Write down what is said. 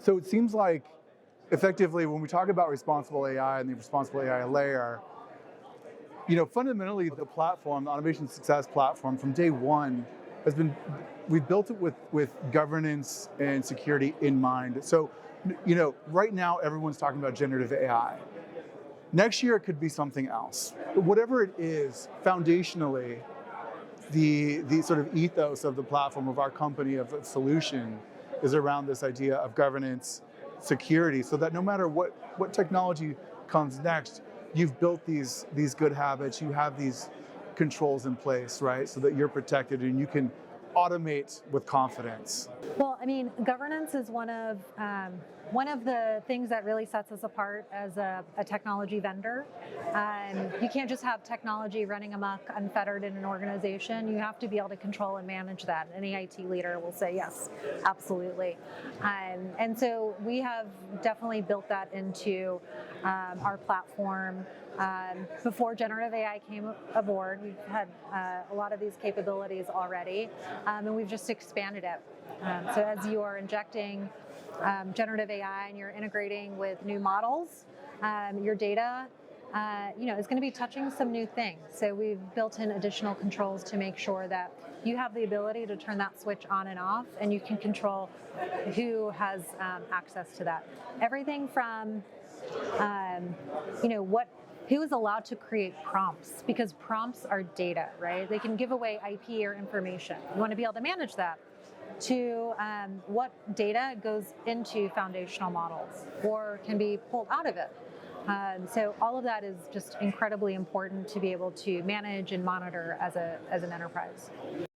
So it seems like, effectively, when we talk about responsible AI and the responsible AI layer, fundamentally the platform, the automation success platform, from day one, we've built it with governance and security in mind. So, right now everyone's talking about generative AI. Next year it could be something else. But whatever it is, foundationally, the sort of ethos of the platform of our company, of the solution, is around this idea of governance, security, so that no matter what technology comes next, you've built these good habits, you have these controls in place, right? So that you're protected and you can automate with confidence. Well, I mean, governance is one of the things that really sets us apart as a technology vendor. You can't just have technology running amok, unfettered in an organization. You have to be able to control and manage that. Any IT leader will say yes, absolutely. And so we have definitely built that into our platform. Before generative AI came aboard, we've had a lot of these capabilities already, and we've just expanded it. So as you are injecting generative AI and you're integrating with new models, your data is going to be touching some new things. So we've built in additional controls to make sure that you have the ability to turn that switch on and off, and you can control who has access to that. Everything from who is allowed to create prompts, because prompts are data, right? They can give away IP or information. You want to be able to manage that, to what data goes into foundational models or can be pulled out of it. So all of that is just incredibly important to be able to manage and monitor as an enterprise.